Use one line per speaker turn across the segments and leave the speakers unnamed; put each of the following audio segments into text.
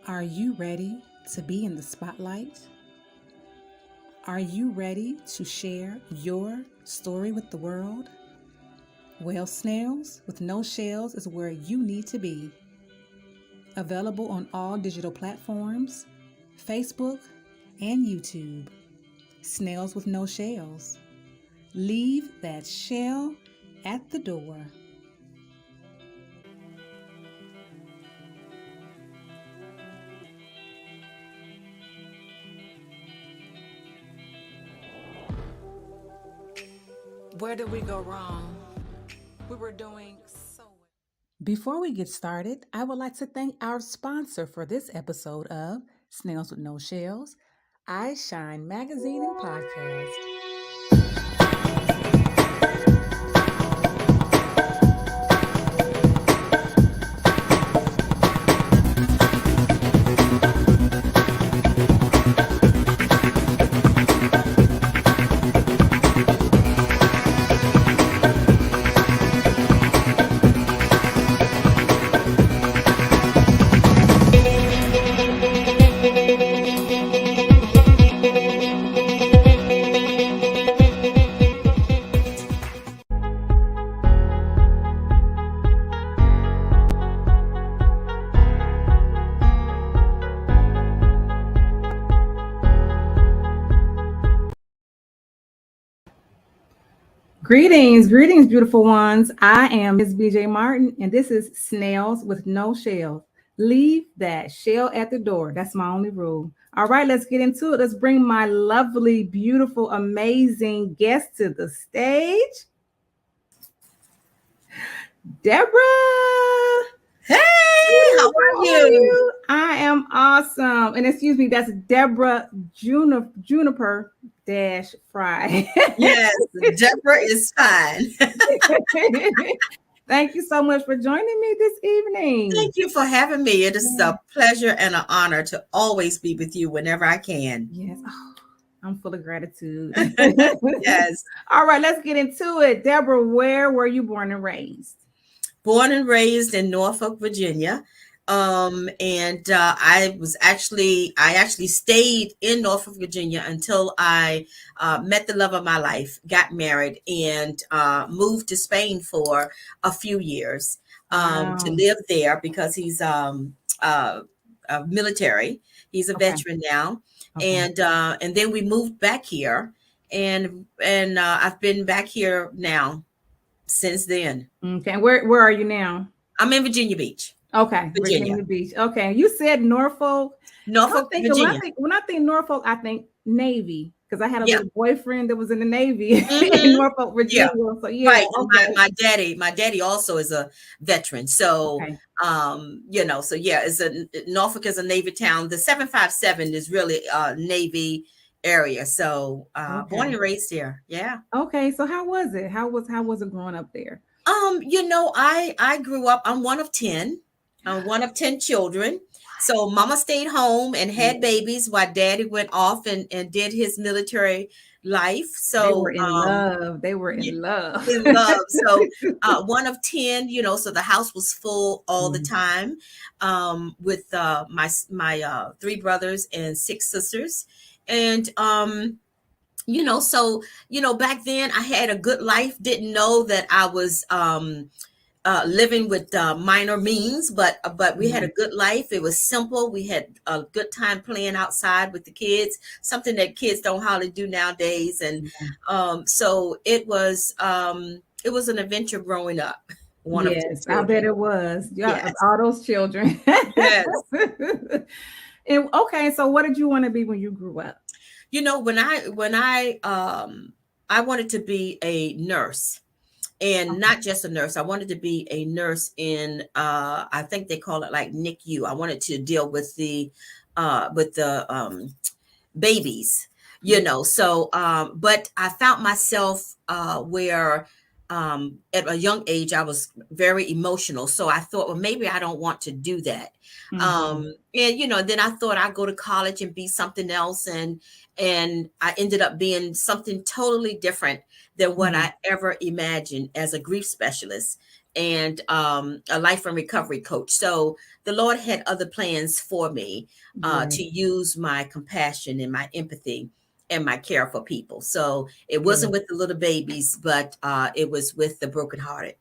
Are you ready to be in the spotlight? Are you ready to share your story with the world? Well, Snails with No Shells is where you need to be. Available on all digital platforms, Facebook, and YouTube. Snails with No Shells. Leave that shell at the door. Where did we go wrong? We were doing so well. Before we get started, I would like to thank our sponsor for this episode of Snails with No Shells, I Shine Magazine and Podcast. Greetings, beautiful ones. I am Ms. BJ Martin, and this is Snails with No Shells. Leave that shell at the door. That's my only rule. All right, let's get into it. Let's bring my lovely, beautiful, amazing guest to the stage, Debrah.
Hey, how are you?
I am awesome. And excuse me, that's Debrah Juniper Frye.
Yes, Debrah is fine.
Thank you so much for joining me this evening.
Thank you for having me. It is a pleasure and an honor to always be with you whenever I can.
Yes. Oh, I'm full of gratitude.
Yes.
All right, let's get into it. Debrah, where were you born and raised?
Born and raised in Norfolk, Virginia. And I actually stayed in Norfolk, Virginia until I met the love of my life, got married, and moved to Spain for a few years to live there because he's military. He's a veteran now, and then we moved back here, and I've been back here now since then.
Okay, where are you now?
I'm in Virginia Beach.
Okay, Virginia Beach. Okay, you said Norfolk.
Virginia.
When I think Norfolk, I think Navy because I had a little boyfriend that was in the Navy in Norfolk, Virginia.
Yeah.
So yeah,
right.
Okay.
My daddy also is a veteran. So Norfolk is a Navy town. The 757 is really a Navy area. So born and raised here. Yeah.
Okay. So how was it? How was it growing up there?
I grew up. I'm one of 10. I'm one of 10 children. So mama stayed home and had babies while daddy went off and did his military life. So
they were in love. They were in love.
In love. So one of 10, so the house was full all the time with my 3 brothers and 6 sisters. And back then I had a good life, didn't know that I was living with minor means, but we had a good life. It was simple. We had a good time playing outside with the kids, something that kids don't hardly do nowadays. And so it was an adventure growing up.
Yes, I bet it was. Yeah, yes. All those children.
Yes.
And okay, so what did you want to be when you grew up?
When I wanted to be a nurse. And not just a nurse. I wanted to be a nurse in, I think they call it like NICU. I wanted to deal with the babies, So, but I found myself where at a young age, I was very emotional. So I thought, well, maybe I don't want to do that. And, then I thought I'd go to college and be something else. And I ended up being something totally different than what I ever imagined as a grief specialist. and a life and recovery coach. So the Lord had other plans for me
Yes.
to use my compassion and my empathy and my care for people. So it
Yes.
wasn't with the little babies, but it was with the brokenhearted.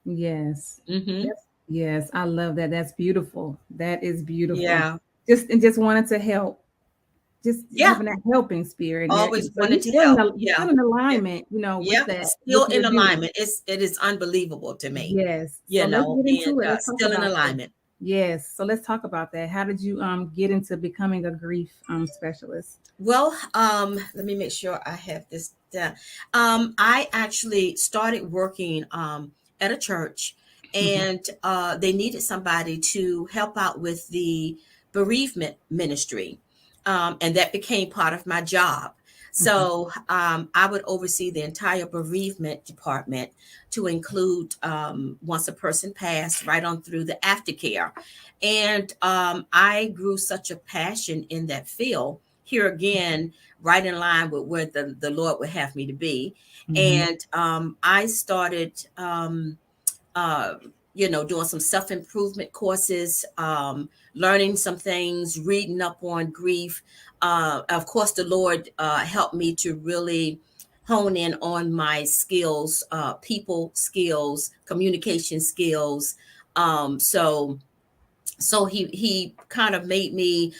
Yes.
Mm-hmm.
Yes. I love that. That's beautiful. That is beautiful.
Yeah.
Just wanted to help. Just
Yeah.
having that helping spirit.
Always
So
wanted to help.
you're
Yeah.
still in
Yeah.
alignment, with
Yeah.
that, with
Still
your
in
duty.
alignment. It is unbelievable to me,
Yes. So let's get
and
into it. Let's talk
still in
about that.
alignment.
Yes. So let's talk about that. How did you get into becoming a grief specialist?
Well, let me make sure I have this down. I actually started working at a church,
Hmm.
and they needed somebody to help out with the bereavement ministry, and that became part of my job.
Hmm.
So I would oversee the entire bereavement department to include once a person passed, right on through the aftercare. And I grew such a passion in that field here again, right in line with where the Lord would have me to be.
Hmm.
And I started, uh, doing some self improvement courses, learning some things, reading up on grief. Of course, the Lord helped me to really hone in on my skills, people skills, communication skills. So he kind of made me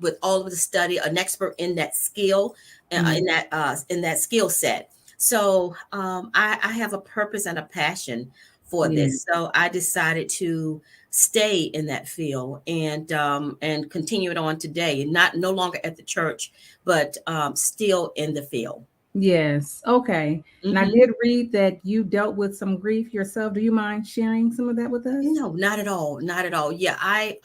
with all of the study an expert in that skill,
Hmm.
in that skill set. So I have a purpose and a passion for
Yeah.
this, so I decided to stay in that field and continue it on today, not no longer at the church, but still in the field.
Yes. Okay. And I
Hmm.
did read that you dealt with some grief yourself. Do you mind sharing some of that with us?
No, not at all. Not at all. Yeah, I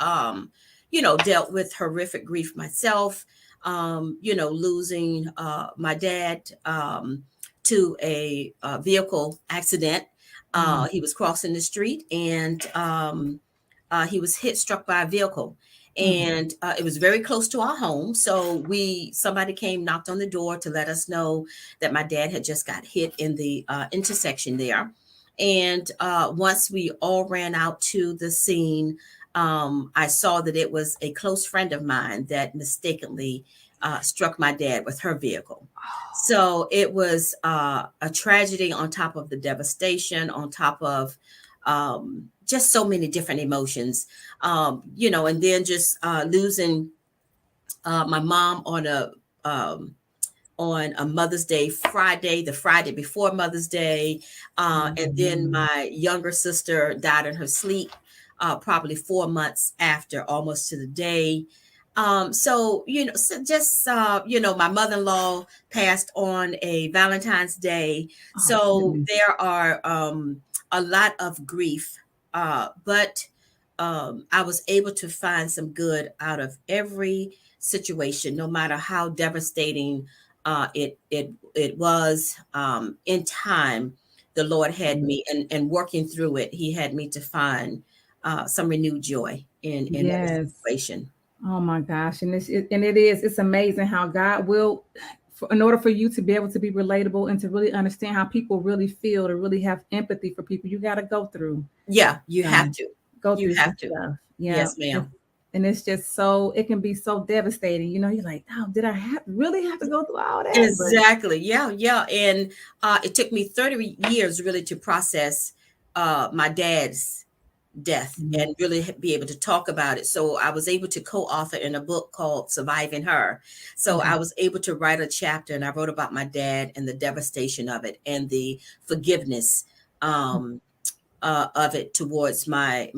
dealt with horrific grief myself. Losing my dad to a vehicle accident.
Mm.
He was crossing the street, and he was struck by a vehicle.
Mm.
And it was very close to our home. So somebody came, knocked on the door to let us know that my dad had just got hit in the intersection there. And once we all ran out to the scene, I saw that it was a close friend of mine that mistakenly struck my dad with her vehicle. So it was a tragedy on top of the devastation, on top of just so many different emotions, and then just losing my mom um, on a Mother's Day Friday, the Friday before Mother's Day. And then
Mm.
my younger sister died in her sleep, probably 4 months after, almost to the day. My mother in law passed on a Valentine's Day.
Oh,
So
goodness.
there are a lot of grief, but I was able to find some good out of every situation, no matter how devastating it was. In time, the Lord had
Mm.
me, and working through it, He had me to find some renewed joy in every
Yes.
situation.
Oh my gosh. And it's amazing how God will, in order for you to be able to be relatable and to really understand how people really feel, to really have empathy for people, you got to
Yeah, you have
um,
to.
go
You
through some
have to.
stuff. Yeah.
Yes, ma'am.
And it's just it can be so devastating. You're like, oh, did I really have to go through all that? But
Exactly. Yeah, yeah. And it took me 30 years really to process my dad's death
mm,
and really be able to talk about it. So I was able to co-author in a book called Surviving Her. So I
mhm,
was able to write a chapter, and I wrote about my dad and the devastation of it and the forgiveness um, of it towards my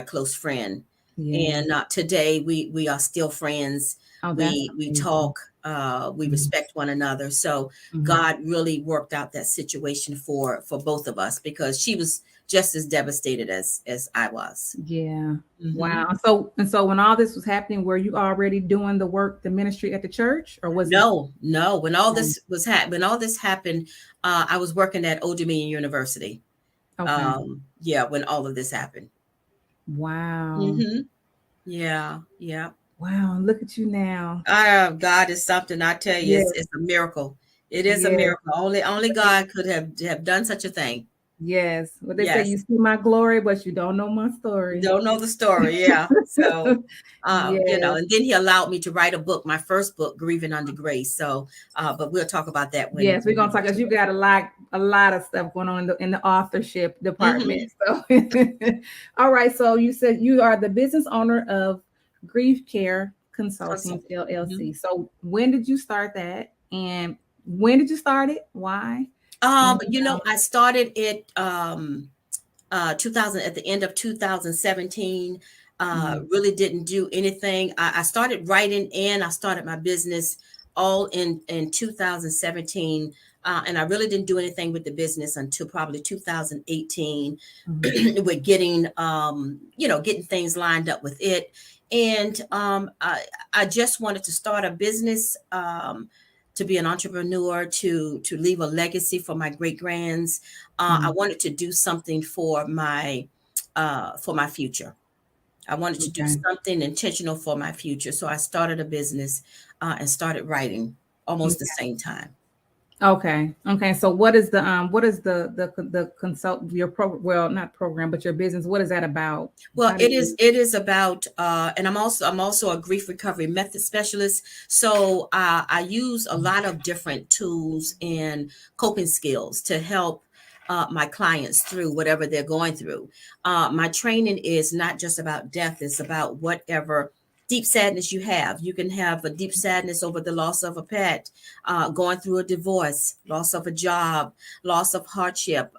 close friend.
yeah.
And today we are still friends.
Oh, that's
We
amazing.
talk. We
Mhm,
respect one another. So
mhm.
God really worked out that situation for both of us, because she was just as devastated as I was.
Yeah.
Hmm.
Wow. So when all this was happening, were you already doing the work, the ministry at the church, or was this?
No, no. When all this happened, I was working at Old Dominion University.
Okay.
Yeah, when all of this happened.
Wow.
Hmm. Yeah, yeah.
Wow. Look at you now.
God is something. I tell you,
Yes.
it's a miracle. It is a
Yes.
miracle. Only God could have done such a thing.
Yes. What they say, you
Yes.
see my glory, but you don't know my story.
Don't know the story. Yeah. So,
Yes.
and then he allowed me to write a book, my first book, Grieving Under Grace. So, but we'll talk about that
Yes, we're
when we
gonna talk
get
because
to
you
it.
got a lot of stuff going on in the authorship department.
Hmm.
So, all right. So you said you are the business owner of Grief Care Consulting
Consult.
LLC. So when did you start that, and when did you start it? Why? And
I started it 2000 at the end of 2017.
mm,
Really didn't do anything. I started writing and I started my business all in 2017. And I really didn't do anything with the business until probably 2018
mm,
with getting things lined up with it. And I just wanted to start a business, to be an entrepreneur, to leave a legacy for my great grands. I
mm,
wanted to do something for my future. I wanted to do
okay.
something intentional for my future. So I started a business and started writing almost the same time.
Okay. Okay. So what is the consult your program, well, not program, but your business, what is that about?
Well,
How do
it is
you
it is about, and I'm also a grief recovery method specialist. So I use a lot of different tools and coping skills to help my clients through whatever they're going through. My training is not just about death; it's about whatever deep sadness you have. You can have a deep sadness over the loss of a pet, going through a divorce, loss of a job, loss of hardship.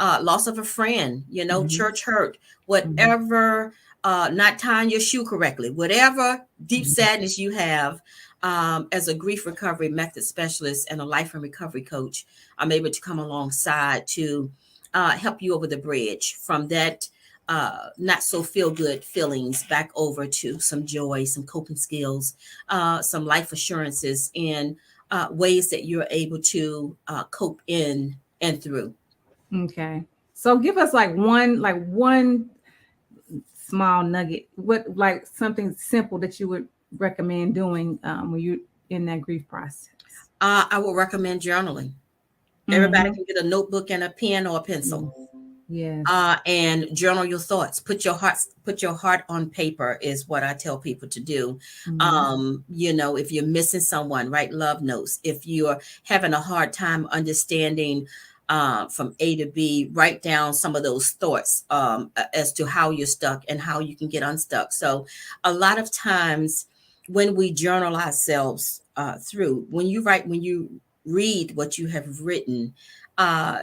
Loss of a friend,
Mhm,
church hurt,
mhm,
whatever, not tying your shoe correctly, whatever deep
mhm.
sadness you have. As a grief recovery method specialist and a life and recovery coach, I'm able to come alongside to help you over the bridge from that not so feel good feelings back over to some joy, some coping skills, some life assurances, and ways that you're able to cope in and through.
Okay. So give us like one small nugget, what like something simple that you would recommend doing when you're in that grief process.
I would recommend journaling. Everybody
Mm-hmm.
can get a notebook and a pen or a pencil,
Yes. Yes.
and journal your thoughts. Put your heart on paper is what I tell people to do.
Mm-hmm.
If you're missing someone, write love notes. If you're having a hard time understanding from A to B, write down some of those thoughts as to how you're stuck and how you can get unstuck. So a lot of times when we journal ourselves through, when you read what you have written,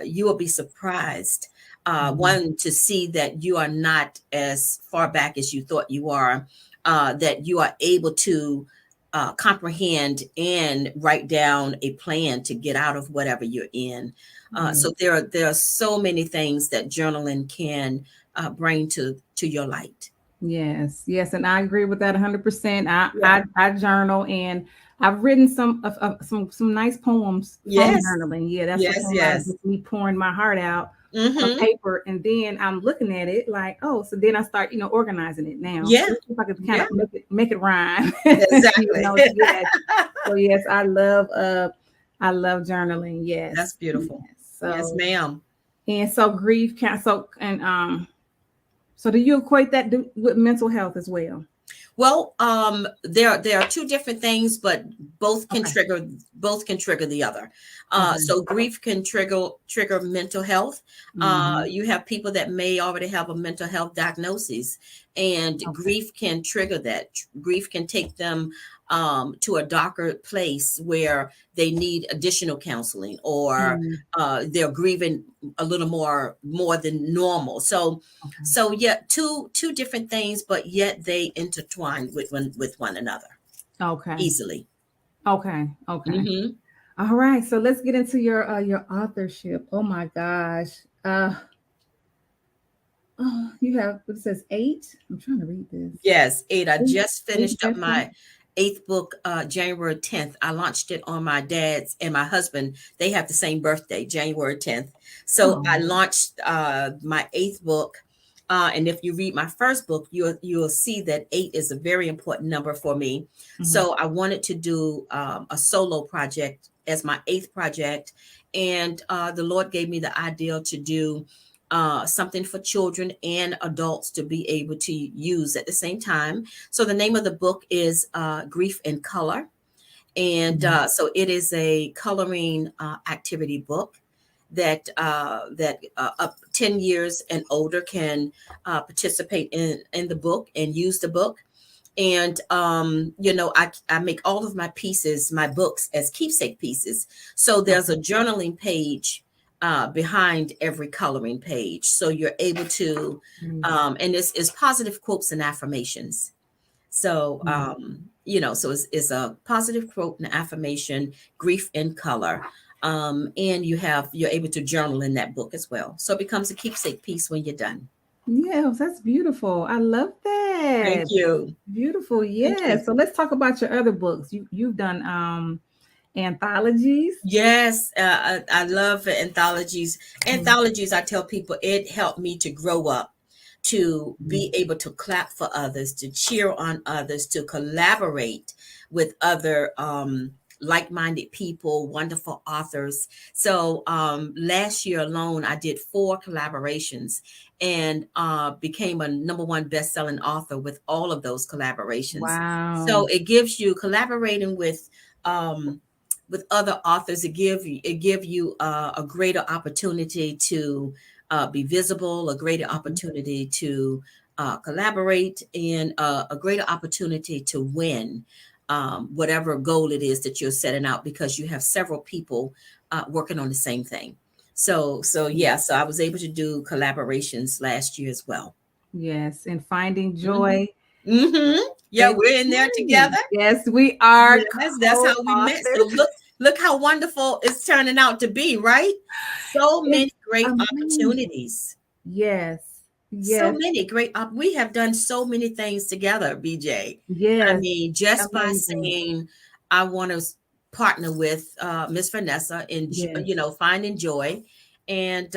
you will be surprised,
Mm-hmm.
one, to see that you are not as far back as you thought you are, that you are able to comprehend and write down a plan to get out of whatever you're in.
Yeah.
So there are so many things that journaling can bring to your light.
Yes, yes, and I agree with that 100%.
Yeah.
I journal, and I've written some nice poems from
Yes.
journaling. Yeah, that's what
Yes.
came out of
Yes.
just me pouring my heart out on
Mm-hmm.
paper, and then I'm looking at it like, oh, so then I start, organizing it now.
Yeah.
Let's see if I can kind
Yeah.
of make it rhyme.
Exactly.
Yes. So yes, I love journaling.
That's
Yes, yes.
beautiful. Yes,
So
ma'am.
and so grief can so and so do you equate that with mental health as well?
Well, there are two different things, but both can
Okay.
trigger both can trigger the other.
Okay.
So grief can trigger mental health.
Mhm.
You have people that may already have a mental health diagnosis, and
Okay.
grief can trigger that. Grief can take them to a darker place where they need additional counseling, or
Mm,
they're grieving a little more than normal. So
okay.
so yeah, two different things, but yet they intertwine with one another
Okay.
easily.
Okay. Okay.
Hmm.
All right. So let's get into your authorship. Oh my gosh. Uh oh, you have it says 8. I'm trying to read this.
Yes, eight. I
8,
just
8
finished up
best-selling.
my eighth book, January 10th. I launched it on my dad's and my husband. They have the same birthday, January 10th. So I
Oh.
launched my eighth book. And if you read my first book, you'll see that eight is a very important number for me.
Mhm.
So I wanted to do a solo project as my eighth project, and the Lord gave me the idea to do something for children and adults to be able to use at the same time. So the name of the book is Grief in Color. And so it is a coloring activity book that up 10 years and older can participate in the book and use the book. And I make all of my pieces, my books, as keepsake pieces. So there's a journaling page behind every coloring page, so you're able to and this is positive quotes and affirmations. So so it's a positive quote and affirmation, grief in color. And you're able to journal in that book as well, so it becomes a keepsake piece when you're done.
Yeah, that's beautiful. I love
Thank
that.
you.
Beautiful.
Thank
Yeah.
you.
So let's talk about your other books. You've done anthologies.
Yes, I love anthologies. Anthologies, I tell people, it helped me to grow up, to be able to clap for others, to cheer on others, to collaborate with other like-minded people, wonderful authors. So last year alone, I did 4 collaborations and became a #1 best-selling author with all of those collaborations.
Wow.
So it gives you collaborating with other authors. It give you a greater opportunity to be visible, a greater opportunity to collaborate, and a greater opportunity to win whatever goal it is that you're setting out, because you have several people working on the same thing. So I was able to do collaborations last year as well.
Yes, and finding joy.
Yeah, we're in there together.
Yes, we are.
Yes, that's how we met. So look how wonderful it's turning out to be, right? So many great opportunities.
Yes.
So many great we have done so many things together, BJ.
Yes.
I mean, just by saying I want to partner with Miss Vanessa in finding joy, and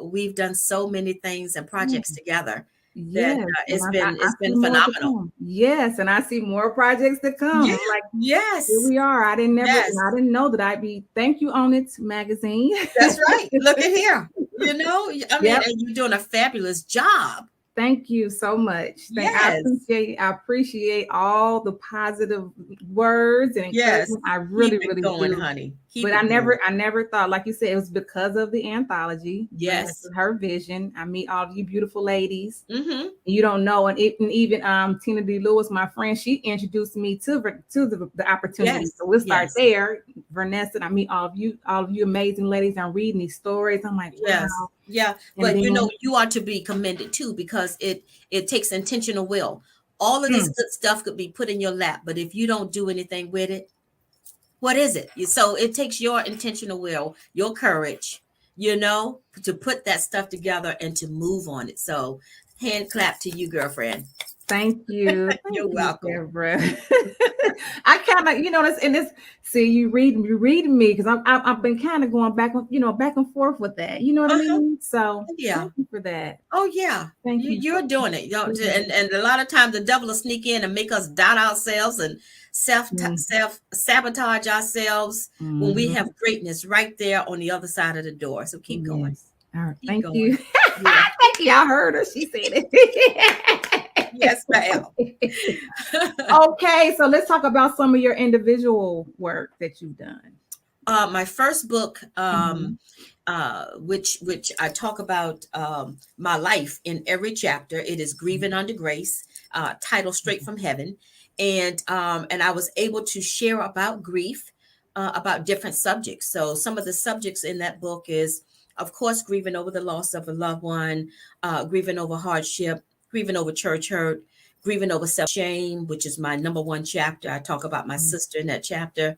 we've done so many things and projects together.
Yes,
That it's been phenomenal.
Yes, and I see more projects to come.
Yeah,
Like,
yes,
here we are. I didn't know that I'd be. Thank you, On It magazine.
That's right. Look at here. And you're doing a fabulous job.
Thank you so much.
Yes.
I appreciate all the positive words and encouragement. I really,
Keep it
really
going,
do.
honey.
But I never thought, like you said, it was because of the anthology.
Yes.
Her vision. I meet all of you beautiful ladies. You don't know, and even Tina D. Lewis, my friend, she introduced me to the opportunity.
Yes.
So we'll start there. Vanessa, and I meet all of you amazing ladies. I'm reading these stories. I'm like, wow.
Yeah. But you are to be commended too, because it takes intentional will. All of this good stuff could be put in your lap, but if you don't do anything with it, what is it? So it takes your intentional will, your courage, to put that stuff together and to move on it. So hand clap to you, girlfriend.
Thank you.
You're welcome.
Debrah. I kind of, see, you reading me, because I've been kind of going back and forth with that. You know what I mean? So thank you for that.
Oh yeah.
Thank you.
You're doing it. And a lot of times the devil will sneak in and make us doubt ourselves and self sabotage ourselves when we have greatness right there on the other side of the door. So keep going.
All right. Thank you. Thank you. I heard her. She said it.
Yes, ma'am.
Okay, so let's talk about some of your individual work that you've done.
My first book, which I talk about my life in every chapter. It is Grieving Under Grace, title straight from heaven, and I was able to share about grief, about different subjects. So some of the subjects in that book is, of course, grieving over the loss of a loved one, grieving over hardship, grieving over church hurt, grieving over self-shame, which is my #1 chapter. I talk about my sister in that chapter,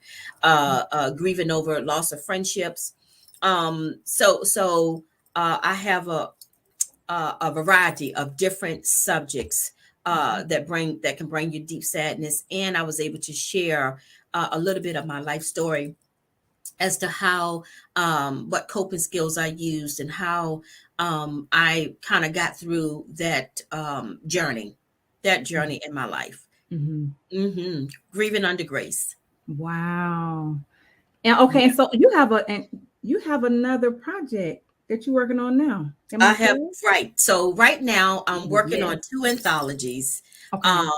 grieving over loss of friendships. So I have a variety of different subjects that can bring you deep sadness. And I was able to share a little bit of my life story as to how what coping skills I used, and how I kind of got through that journey in my life. Grieving Under Grace.
Wow. And okay, so you you have another project that you're working on now. Am
I
I
have,
correct?
right. So right now I'm working on
Yes.
two anthologies
Okay.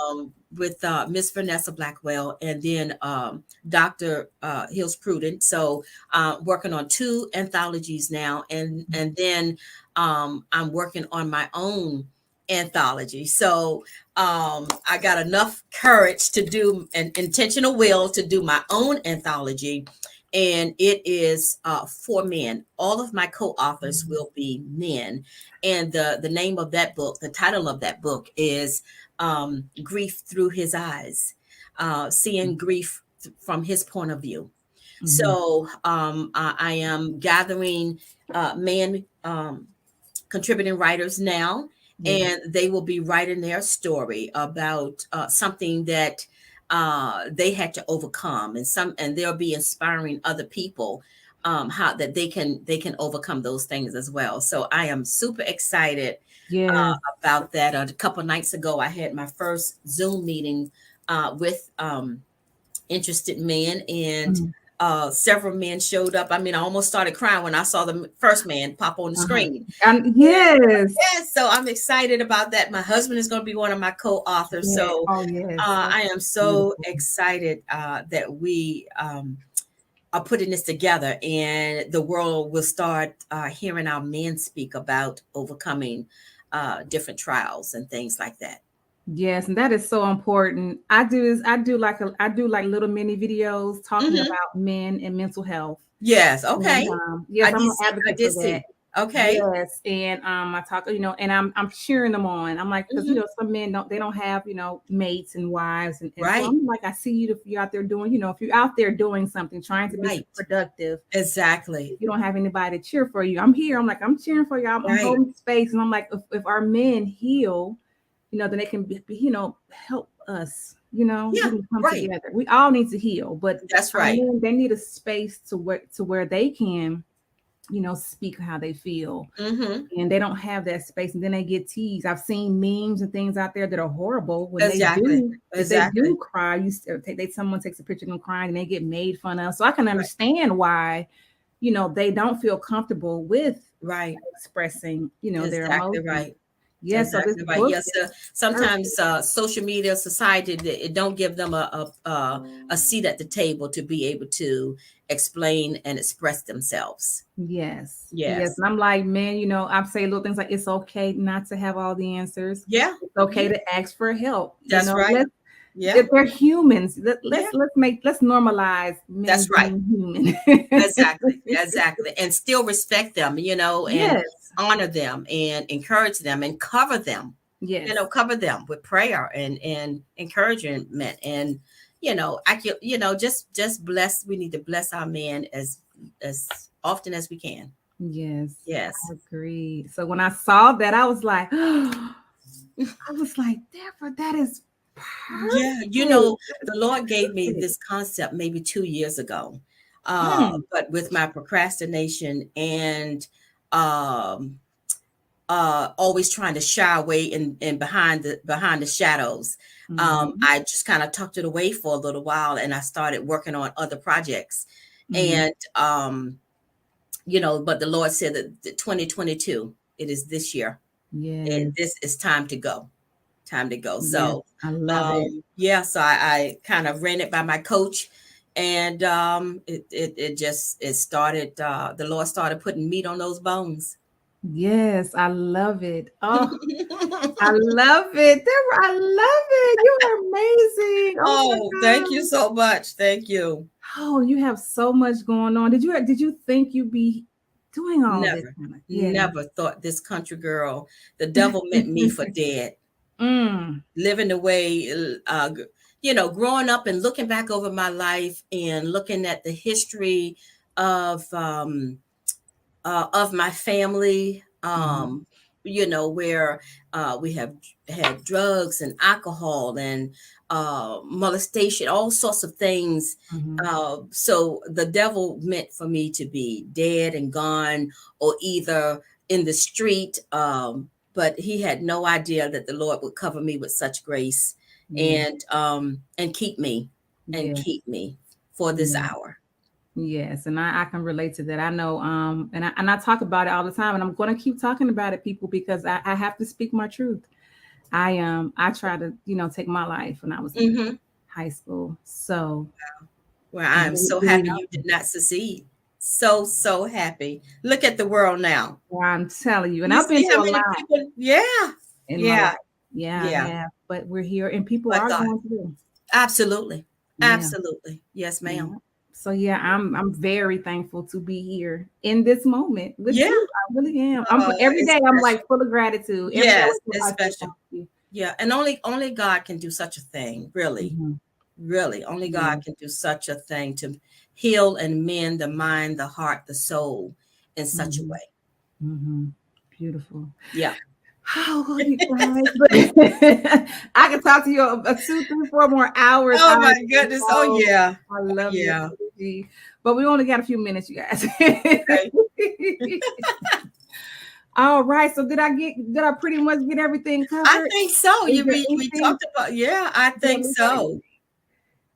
with Miss Vanessa Blackwell and then Dr. Hills Prudent. So working on two anthologies now, and then I'm working on my own anthology. So I got enough courage to do an intentional will to do my own anthology, and it is for men. All of my co-authors will be men, and the name of that book, the title of that book, is "Grief Through His Eyes," seeing grief from his point of view.
Mm-hmm.
So I am gathering men contributing writers now,
Yeah.
and they will be writing their story about something that they had to overcome, and they'll be inspiring other people how that they can overcome those things as well. So I am super excited
Yes.
about that. A couple nights ago, I had my first Zoom meeting with interested men, and
Mhm.
several men showed up. I mean, I almost started crying when I saw the first man pop on the
Uh-huh.
screen.
And
Yeah,
yes.
yes. So I'm excited about that. My husband is going to be one of my co-authors.
Yeah.
So
Oh, yes. Oh,
I am so
beautiful.
excited that we are putting this together, and the world will start hearing our men speak about overcoming different trials and things like that.
Yes, and that is so important. I do like little mini videos talking
Hmm.
about men and mental health.
Yes.
And
Okay.
yes,
I
I'm
did
an
see. I
advocate for
did
that.
see. Okay.
Yes, and I talk, and I'm cheering them on. I'm like, because
Hmm.
some men don't have mates and wives, and so
Right.
I'm like, I see you if you're out there doing, if you're out there doing something, trying to be
Right.
productive.
Exactly.
If you don't have anybody to cheer for you, I'm here. I'm like, I'm cheering for you. I'm
Right.
holding space, and I'm like, if our men heal, then they can help us. We
Yeah.
can come
Right.
together. We all need to heal, but
That's
our
right.
men, they need a space to where they can speak how they feel,
Hmm.
and they don't have that space, and then they get teased. I've seen memes and things out there that are horrible when they
Exactly.
do. If they
Exactly.
do cry, someone takes a picture of them crying, and they get made fun of. So I can
Right.
understand why they don't feel comfortable with
Right.
expressing their
Exactly
emotions.
right.
Yeah, so this
Exactly right.
book
Yes,
is
sometimes
perfect.
social media, society, it don't give them a seat at the table to be able to explain and express themselves.
Yes, yes.
Yes.
And I'm like, man, I say little things like it's okay not to have all the answers.
Yeah.
It's okay
Yeah.
to ask for help.
That's right.
Let's
Yeah.
they're humans.
Yeah.
Let's normalize men
That's right.
being human.
Exactly. Exactly. And still respect them, and
Yes,
honor them and encourage them and cover them,
yes,
cover them with prayer and encouragement. And, just bless, we need to bless our men as often as we can.
yes. I
Yes.
agree. So when I saw that, I was like, Deborah, that is
Yeah.
perfect.
The Lord gave me
Perfect.
this concept maybe 2 years ago.
Mm,
But with my procrastination and, um, always trying to shy away and behind the shadows.
mhm,
I just kind of tucked it away for a little while, and I started working on other projects.
mhm.
And but the Lord said that 2022, it is this year.
Yes,
This is time to go. Time to go.
yes.
So
I love it.
yeah, so I kind of ran it by my coach, and it started, the Lord started putting meat on those bones.
Yes, I love it. Oh, I love it. Deborah, I love it. You are amazing. Oh my
Oh, thank you
God.
so much. Thank you.
Oh, you have so much going on. Did you think you'd be doing all this
Never,
kind of? Yeah.
never thought this country girl, the devil meant me for dead.
Mm,
Living the way, growing up and looking back over my life and looking at the history of my family,
mhm,
where we have had drugs and alcohol and molestation, all sorts of things.
mhm.
So the devil meant for me to be dead and gone, or either in the street. But he had no idea that the Lord would cover me with such grace,
Yeah.
and keep me,
Yeah.
for this
Yeah.
hour.
Yes, and I can relate to that. I know, and I talk about it all the time, and I'm going to keep talking about it, people, because I have to speak my truth. I try to take my life when I was in
Hmm.
high school. So
Well, I am so
getting
happy
out
you did not succeed. So, so happy. Look at the world now.
there, I'm telling you, and
You
I've been
see how
through a
many
lot
people? Yeah,
in my
yeah,
life. Yeah, I
yeah.
have, but we're here, and people
But
are
God,
going through.
absolutely,
Yeah.
absolutely. Yes, ma'am.
Yeah. So yeah, I'm very thankful to be here in this moment with
Yeah.
you. I really am.
Oh,
Every
it's
day I'm
special.
like full of gratitude. Every day I
Yes,
wake up,
it's
I say
special.
thank you.
Yeah, and only God can do such a thing. Really,
Hmm.
really, only God
Yeah.
can do such a thing to heal and mend the mind, the heart, the soul in such a
Hmm.
way.
Hmm. Beautiful.
Yeah.
Oh, you guys, but I can talk to you 2, 3, 4 more hours.
Oh
I
my goodness. Oh
know.
yeah.
I
Oh
love your
yeah.
energy, but we only got a few minutes, you guys.
Okay.
All right. So did I pretty much get everything
I
covered?
think so.
Is
You
there
we
anything
talked about, yeah, I
you want
think
me to say?
so.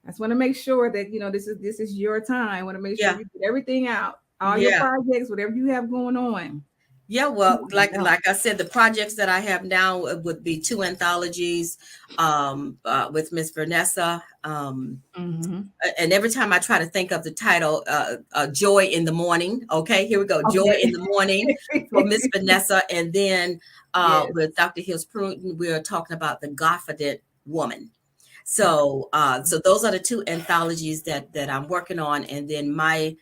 I just want to make sure that this is your time. I want to make sure
Yeah.
you get everything out, all your
Yeah.
projects, whatever you have going on.
Yeah,
Come
well,
on now.
like I said, the projects that I have now would be two anthologies with Miss Vanessa.
Mm-hmm.
And every time I try to think of the title, Joy in the Morning. Okay, here we go. Joy in
Okay.
the Morning for Miss Vanessa. And then
Yes.
with Dr. Hills Pruden, we're talking about the Confident Woman. So those are the two anthologies that I'm working on, and then my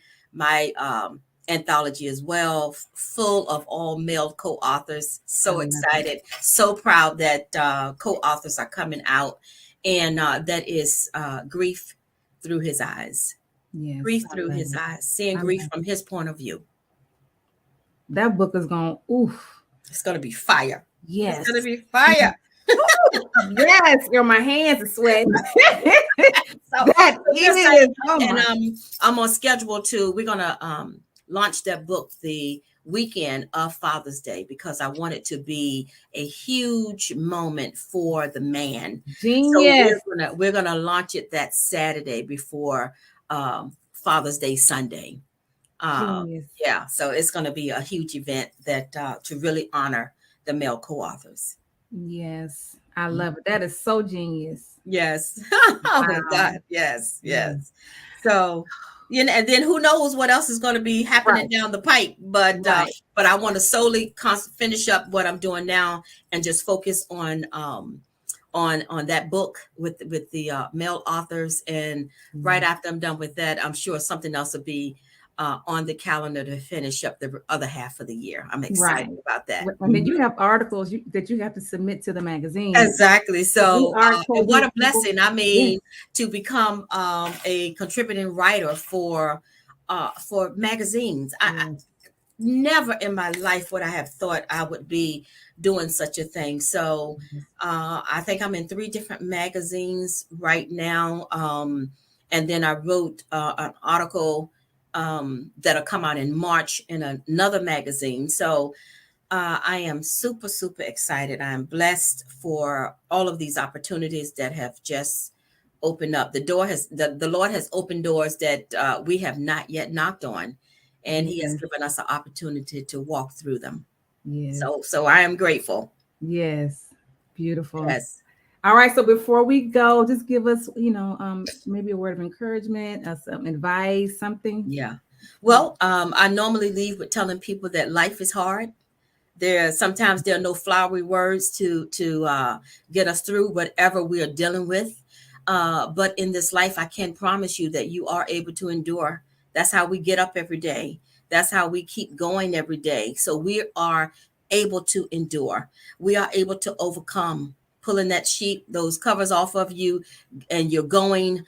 anthology as well, full of all male co-authors.
I
So
love it.
excited, so proud that co-authors are coming out, and that is grief through his eyes,
Yes,
grief
I
through
love
his
it.
eyes, seeing
I
grief
love
from his point of view.
that book is going. Oof.
It's gonna be fire. It's gonna
Yes.
be fire.
Yes. Girl, my hands are sweating.
So,
That
so yes, I
is. Oh
am, and
my.
I'm on schedule to. We're gonna launch that book the weekend of Father's Day because I want it to be a huge moment for the man. So
Genius.
we're gonna launch it that Saturday before Father's Day Sunday.
Genius.
Yeah, so it's gonna be a huge event that to really honor the male co-authors.
Yes. I love it. That is so genius.
Yes. Oh
Wow.
God. Yes.
Yeah.
Yes. So, and then who knows what else is going to be happening
Right.
down the pipe.
Right.
But I want to solely finish up what I'm doing now and just focus on that book with the male authors. And right
Mhm.
after I'm done with that, I'm sure something else will be on the calendar to finish up the other half of the year. I'm excited
Right.
about that.
And then you have articles that you have to submit to the magazine.
Exactly.
Good
So, and
articles
what
with
a
people.
blessing. I
Yes.
mean, to become a contributing writer for magazines. I
Yes.
never in my life would I have thought I would be doing such a thing. So, I think I'm in three different magazines right now. And then I wrote an article that'll come out in March in another magazine. So, I am super, super excited. I am blessed for all of these opportunities that have just opened up. The Lord has opened doors that we have not yet knocked on, and He has
Yes.
given us an opportunity to walk through them.
Yes.
So I am grateful.
Yes. Beautiful.
Yes.
All right. So before we go, just give us, maybe a word of encouragement, some advice, something.
Yeah. Well, I normally leave with telling people that life is hard. Sometimes there are no flowery words to get us through whatever we are dealing with. But in this life, I can promise you that you are able to endure. That's how we get up every day. That's how we keep going every day. So we are able to endure. We are able to overcome. Pulling that sheet, those covers off of you, and you're going.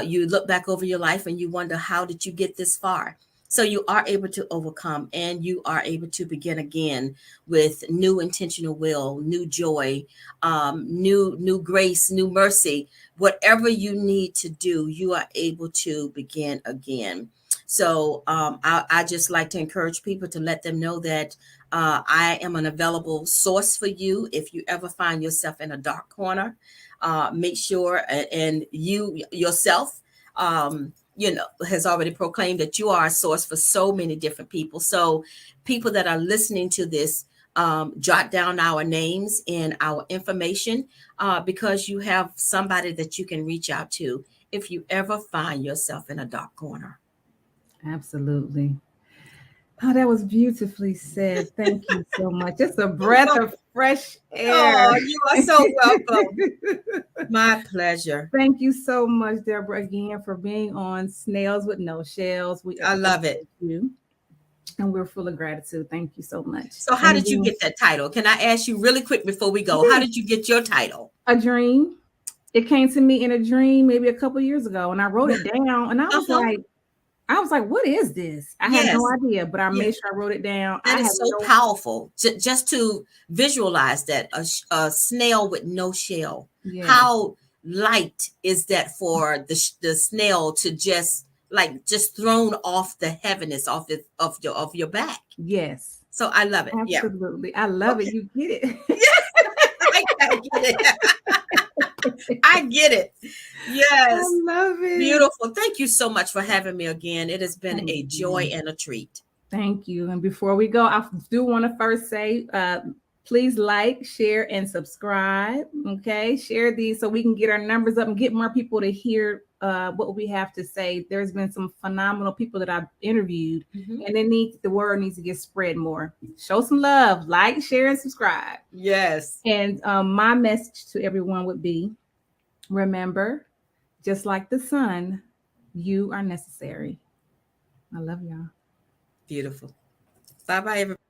You look back over your life and you wonder, how did you get this far? So you are able to overcome, and you are able to begin again with new intentional will, new joy, new grace, new mercy. Whatever you need to do, you are able to begin again. So I just like to encourage people to let them know that I am an available source for you if you ever find yourself in a dark corner. Make sure and you yourself. has already proclaimed that you are a source for so many different people. So people that are listening to this, jot down our names and our information, because you have somebody that you can reach out to if you ever find yourself in a dark corner.
Absolutely. Oh, that was beautifully said. Thank you so much. It's a breath of fresh air.
Oh, you are so welcome. My pleasure.
Thank you so much, Debrah, again for being on Snails with No Shells. We
I love it.
appreciate you, and we're full of gratitude. Thank you so much.
So how did you get that title? Can I ask you really quick before we go? How did you get your title?
A dream. It came to me in a dream maybe a couple years ago, and I wrote it down, and I was like, what is this? I had no idea, but I made sure I wrote it down.
That is so powerful. Just to visualize that, a snail with no shell. Yes. How light is that for the snail to just thrown off the heaviness of your back?
Yes.
So I love it.
Absolutely. Yeah. I love it. You get it.
I get it. I get it. Yes.
I love it.
Beautiful. Thank you so much for having me again. It has been a joy and a treat.
Thank you. And before we go, I do want to first say, please like, share, and subscribe. Okay. Share these so we can get our numbers up and get more people to hear what we have to say. There's been some phenomenal people that I've interviewed, and the word needs to get spread more. Show some love, like, share, and subscribe.
Yes.
And my message to everyone would be, remember, just like the sun, you are necessary. I love y'all.
Beautiful. Bye-bye, everybody.